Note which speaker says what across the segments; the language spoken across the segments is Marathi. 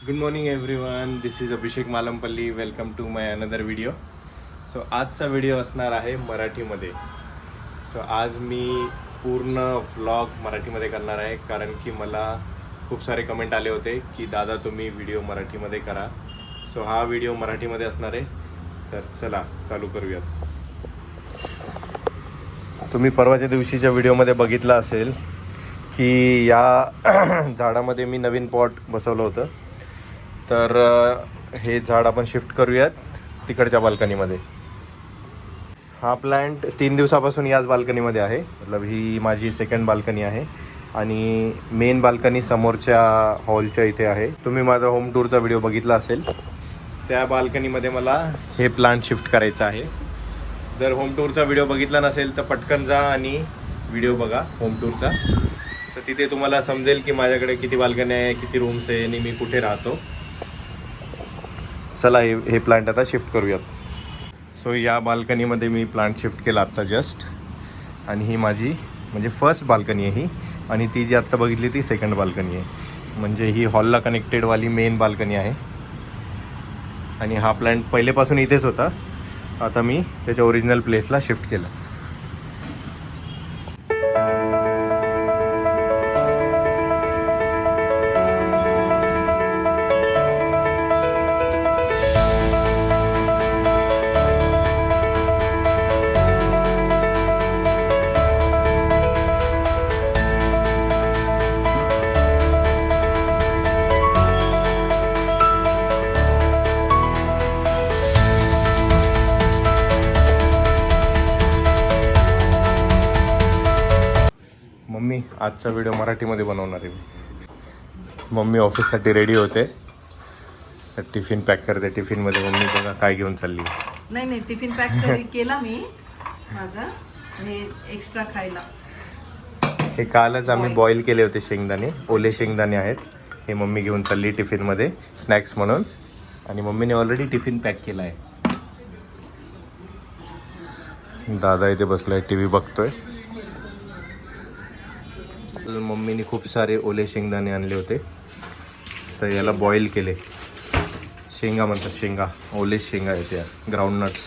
Speaker 1: Good morning everyone, this is Abhishek Malampalli. Welcome to my another video. So आजचा व्हिडिओ असणार आहे मराठीमध्ये. सो आज मी पूर्ण व्लॉग मराठीमध्ये करणार आहे, कारण की मला खूप सारे कमेंट आले होते की दादा तुम्ही व्हिडिओ मराठीमध्ये करा. सो हा व्हिडिओ मराठीमध्ये असणार आहे. तर चला चालू करूयात. तुम्ही परवाच्या दिवशीच्या व्हिडिओमध्ये बघितलं असेल की या झाडामध्ये मी नवीन पॉट बसवलं होतं. तर हे झाड आपण शिफ्ट करूयात तिकडच्या बाल्कनीमध्ये. हा प्लांट 3 दिवसापासून याच बाल्कनीमध्ये आहे. मतलब ही माझी सेकंड बाल्कनी आहे आणि मेन बाल्कनी समोरच्या हॉलच्या इथे आहे. तुम्ही माझा होम टूरचा व्हिडिओ बघितला असेल. त्या बाल्कनीमध्ये मला हे प्लांट शिफ्ट करायचं आहे. जर होम टूरचा व्हिडिओ बघितला नसेल तर पटकन जा आणि व्हिडिओ बघा होम टूरचा. तर तिथे तुम्हाला समजेल की माझ्याकडे किती बाल्कनी आहे, किती रूम्स आहे आणि मी कुठे राहतो. चला हे प्लांट आता शिफ्ट करूयात. सो या बाल्कनीमध्ये मी प्लांट शिफ्ट केला आत्ता जस्ट. आणि ही माझी म्हणजे फर्स्ट बाल्कनी आहे ही. आणि ती जी आत्ता बघितली ती सेकंड बाल्कनी आहे. म्हणजे ही हॉलला कनेक्टेडवाली मेन बाल्कनी आहे. आणि हा प्लांट पहिलेपासून इथेच होता. आता मी त्याच्या ओरिजिनल प्लेसला शिफ्ट केलं. मम्मी आजचा व्हिडिओ मराठीमध्ये बनवणार आहे मी. मम्मी ऑफिससाठी रेडी होते. तर टिफिन पॅक करते. टिफिनमध्ये मम्मी बघा काय घेऊन चालली.
Speaker 2: नाही टिफिन पॅक केला मी माझा हे एक्स्ट्रा खायला.
Speaker 1: हे कालच आम्ही बॉईल केले होते शेंगदाणे. ओले शेंगदाणे आहेत. हे मम्मी घेऊन चालली टिफिनमध्ये स्नॅक्स म्हणून. आणि मम्मीने ऑलरेडी टिफिन पॅक केला आहे. दादा इथे बसलाय टी व्ही बघतोय. मम्मीने खूप सारे ओले शेंगदाणे आणले होते. तर याला बॉईल केले. शेंगा म्हणतात, शेंगा ओले शेंगा आहेत या, ग्राउंडनट्स.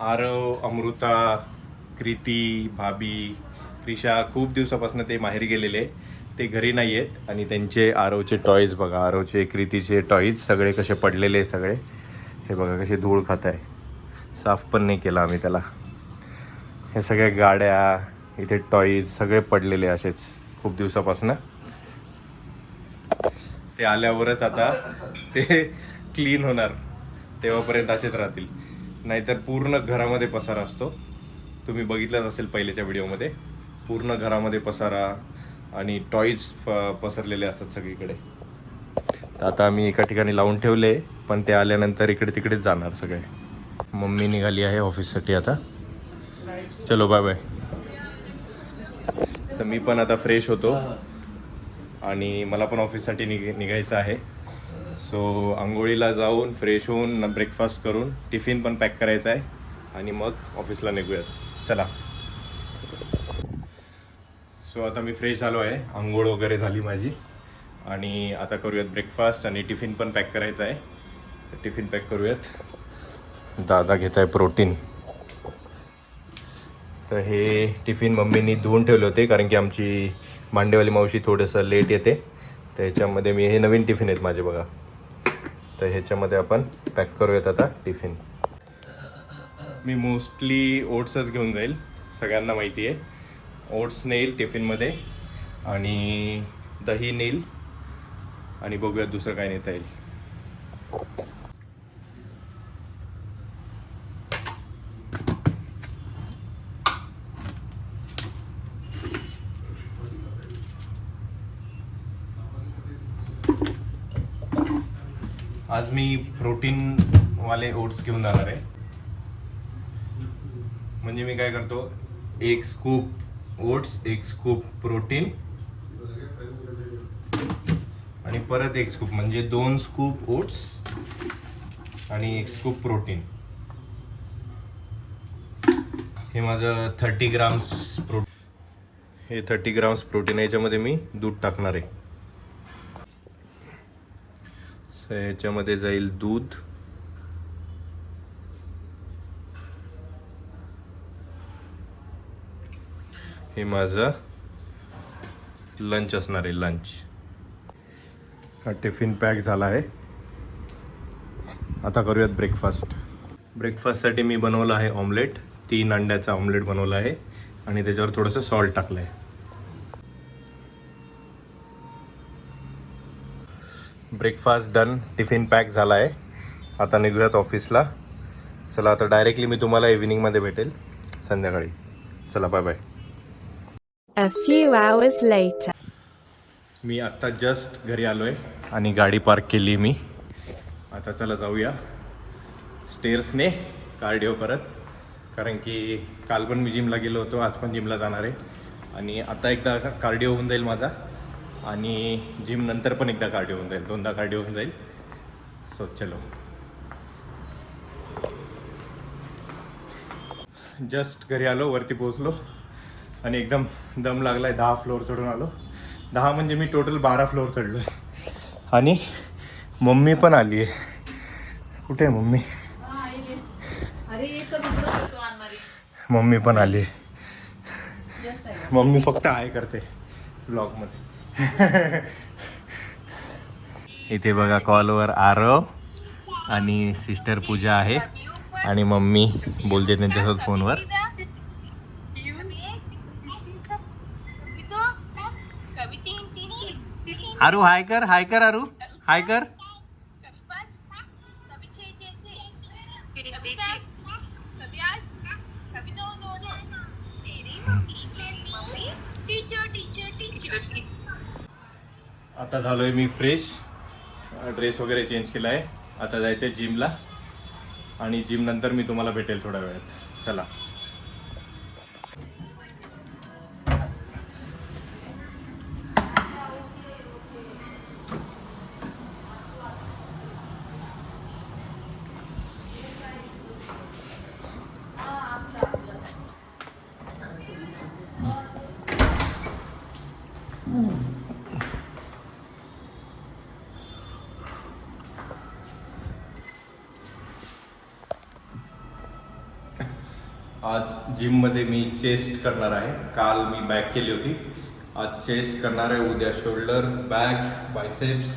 Speaker 1: आरव, अमृता, कृती, भाभी, क्रिशा खूप दिवसापासून ते माहेरी गेलेले. ते घरी नाही आहेत. आणि त्यांचे आरवचे टॉईज बघा, आरवचे कृतीचे टॉईज सगळे कसे पडलेले सगळे. हे बघा कसे धूळ खात आहे. साफ पण नाही केला आम्ही त्याला. हे सगळ्या गाड्या, इथे टॉईज सगळे पडलेले असेच खूप दिवसापासून. ते आल्यावरच आता ते क्लीन होणार, तेव्हापर्यंत असेच राहतील. नाहीतर पूर्ण घरामध्ये पसारा असतो. तुम्ही बघितलंच असेल पहिल्याच्या व्हिडिओमध्ये. पूर्ण घरामध्ये पसारा आणि टॉईज पसरलेले असतात सगळीकडे. तर आता आम्ही एका ठिकाणी लावून ठेवले, पण ते आल्यानंतर इकडे तिकडेच जाणार सगळे. मम्मी निघाली आहे ऑफिससाठी आता. चलो बाय बाय. तर मी पण आता फ्रेश होतो आणि मला पण ऑफिससाठी निघायचं आहे. सो आंघोळीला जाऊन फ्रेश होऊन ब्रेकफास्ट करून टिफिन पण पॅक करायचा आहे आणि मग ऑफिसला निघूयात. चला. सो आता मी फ्रेश झालो आहे. आंघोळ वगैरे झाली माझी. आणि आता करूयात ब्रेकफास्ट आणि टिफिन पण पॅक करायचा आहे. तर टिफिन पॅक करूयात. दादा घेत आहे प्रोटीन. तर हे टिफिन मम्मीनी धुवून ठेवले होते, कारण की आमची मांडेवाली मावशी थोडंसं लेट येते. तर ह्याच्यामध्ये हे नवीन टिफिन आहेत माझे बघा. तर ह्याच्यामध्ये आपण पॅक करूयात आता टिफिन. मी मोस्टली ओट्सच घेऊन जाईल, सगळ्यांना माहिती आहे. ओट्स नेईल टिफिनमध्ये आणि दही नेईल आणि बघूयात दुसरं काय नेता येईल. आज मी प्रोटीनवाले ओट्स घेऊन जाणार आहे. म्हणजे मी काय करतो, 1 स्कूप ओट्स, 1 स्कूप प्रोटीन आणि परत 1 स्कूप, म्हणजे 2 स्कूप ओट्स आणि 1 स्कूप प्रोटीन. हे माझं 30 ग्राम्स प्रोटीन. हे 30 ग्राम्स प्रोटीन आहे. याच्यामध्ये मी दूध टाकणार आहे. सो ह्याच्यामध्ये जाईल दूध, हे माझं लंच असणार आहे, लंच. हा टिफिन पॅक झाला आहे. आता करूयात ब्रेकफास्ट. ब्रेकफास्टसाठी मी बनवलं आहे ऑमलेट. 3 अंड्याचा ऑमलेट बनवला आहे आणि त्याच्यावर थोडंसं सॉल्ट टाकलं आहे. ब्रेकफास्ट डन, टिफिन पॅक झाला आहे. आता निघूयात ऑफिसला. चला आता डायरेक्टली मी तुम्हाला इव्हिनिंगमध्ये भेटेल, संध्याकाळी. चला bye bye.
Speaker 3: A few hours later.
Speaker 1: मी आत्ता जस्ट घरी आलो आहे आणि गाडी पार्क केली मी. आता चला जाऊया स्टेअर्सने कार्डिओ करत, कारण की काल पण मी जिमला गेलो होतो, आज पण जिमला जाणार आहे. आणि आता एकदा कार्डिओ होऊन जाईल माझा आणि जिम नंतर पण एकदा कार्डिओ होऊन जाईल, 2दा कार्डिओ होऊन जाईल. सो चलो. जस्ट घरी आलो, वरती पोहोचलो आणि एकदम दम लागला आहे. 10 फ्लोअर चढून आलो. 10 म्हणजे मी टोटल 12 फ्लोअर चढलो आहे. आणि मम्मी पण आली आहे. कुठे आहे मम्मी? मम्मी पण आली आहे. मम्मी फक्त आहे करते ब्लॉगमध्ये. इथे बघा कॉलवर आरव आणि सिस्टर पूजा आहे आणि मम्मी बोलते त्यांच्यासोबत फोनवर. आरू हाय कर, हाय कर आरू, हाय कर. आता झालोय मी फ्रेश, ड्रेस वगैरे चेंज केला आहे. आता जायचं आहे जिमला आणि जिम नंतर मी तुम्हाला भेटेल थोड्या वेळात. चला. आज जिममध्ये मी चेस्ट करणार आहे. काल मी बॅक केली होती, आज चेस्ट करणार आहे. उद्या शोल्डर, बॅक, बायसेप्स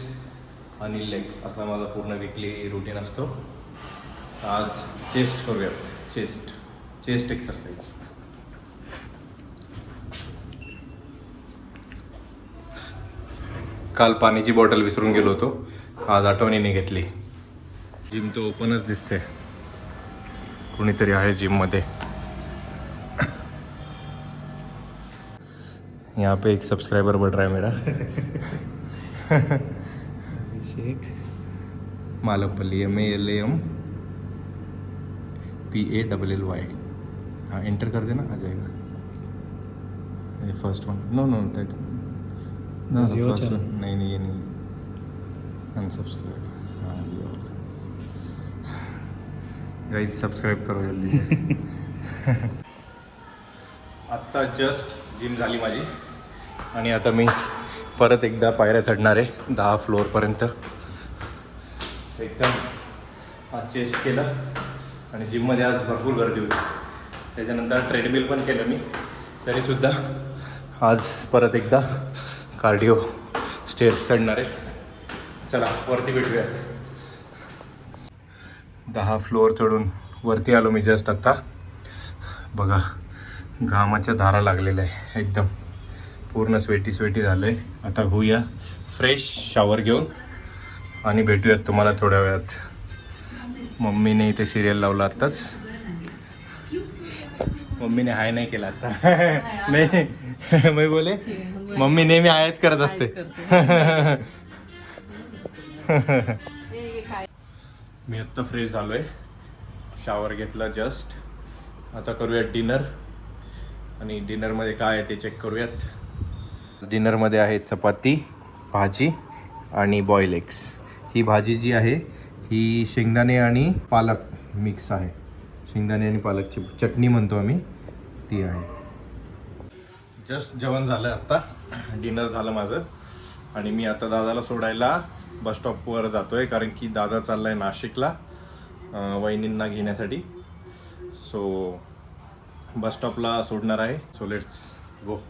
Speaker 1: आणि लेग्स, असा माझा पूर्ण वीकली रुटीन असतो. आज चेस्ट करूयात, चेस्ट एक्सरसाइज. काल पाण्याची बॉटल विसरून गेलो होतो, आज आठवणीने घेतली. जिम तो ओपनच दिसते, कोणीतरी आहे जिममध्ये. यहाँ पे एक सब्सक्राइबर बढ़ रहा है मेरा. अभिषेक मालमपल्ली, MALAMPALLY. हाँ एंटर कर देना, आ जाएगा. ये first one. No that no, first one. नहीं ये नहीं, अनसब्सक्राइब. हाँ ये वाला. गाइस सब्सक्राइब करो जल्दी से. आत्ता जस्ट जिम झाली माझी आणि आता मी परत एकदा पायऱ्या चढणार आहे 10 फ्लोअरपर्यंत. एकदम आज चेस्ट केलं आणि जिममध्ये आज भरपूर गर्दी होती. त्याच्यानंतर ट्रेडमिल पण केलं मी, तरीसुद्धा आज परत एकदा कार्डिओ स्टेअर्स चढणार आहे. चला वरती भेटूयात. 10 फ्लोअर चढून वरती आलो मी जस्ट आत्ता. बघा घामाच्या धारा लागलेल्या आहे, एकदम पूर्ण स्वेटी झालं आहे. आता होऊया फ्रेश, शावर घेऊन आणि भेटूयात तुम्हाला थोड्या वेळात. मम्मीने इथे सिरियल लावला आत्ताच. मम्मीने हाय नाही केला आता. नाही मी बोले मम्मी नेहमी हायच करत असते. मी आत्ता फ्रेश झालो आहे, शावर घेतला जस्ट. आता करूयात डिनर आणि डिनरमध्ये काय आहे ते चेक करूयात. डिनरमध्ये आहे चपाती, भाजी आणि बॉईल एग्स. ही भाजी जी आहे ही शेंगदाणे आणि पालक मिक्स आहे. शेंगदाणे आणि पालकची चटणी म्हणतो आम्ही, ती आहे. जस्ट जेवण झालं आत्ता, डिनर झालं माझं आणि मी आता दादाला सोडायला बस स्टॉपवर जातो आहे, कारण की दादा चालला आहे नाशिकला वहिनींना घेण्यासाठी. सो बस स्टॉपला सोडणार आहे. So let's go.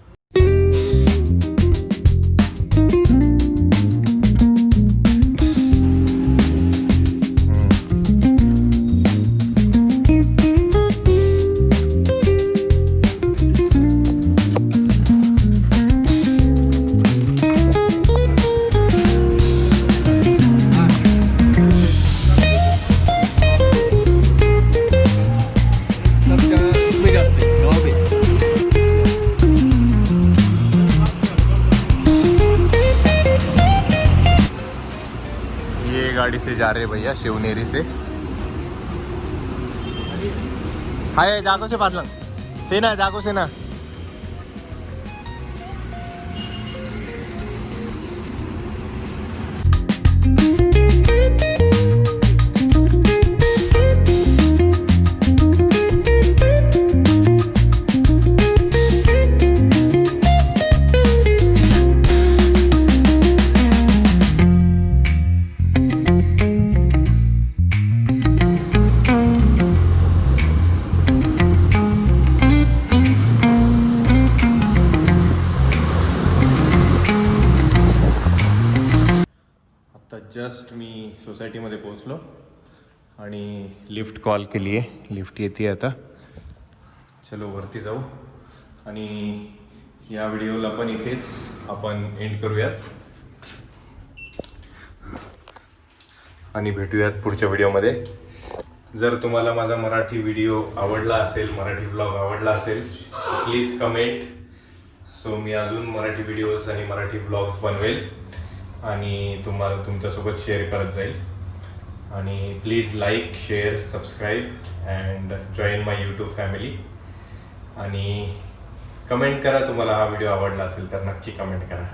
Speaker 1: ये गाड़ी से जा रहे भैया शिवनेरी से. हाय जागो से पातलंग सेना जागो सेना. आता जस्ट मी सोसायटीमध्ये पोहोचलो आणि लिफ्ट कॉल केली आहे. लिफ्ट येते आता. चलो वरती जाऊ आणि या व्हिडिओला पण इथेच आपण एंड करूयात आणि भेटूयात पुढच्या व्हिडिओमध्ये. जर तुम्हाला माझा मराठी व्हिडिओ आवडला असेल, मराठी व्लॉग आवडला असेल, प्लीज कमेंट. सो मी अजून मराठी व्हिडिओज आणि मराठी व्लॉग्स बनवेल आणि तुम्हाला तुमच्यासोबत शेअर करत जाईल. आणि please like, share, subscribe and join my YouTube family. आणि कमेंट करा, तुम्हाला हा व्हिडिओ आवडला असेल तर नक्की कमेंट करा.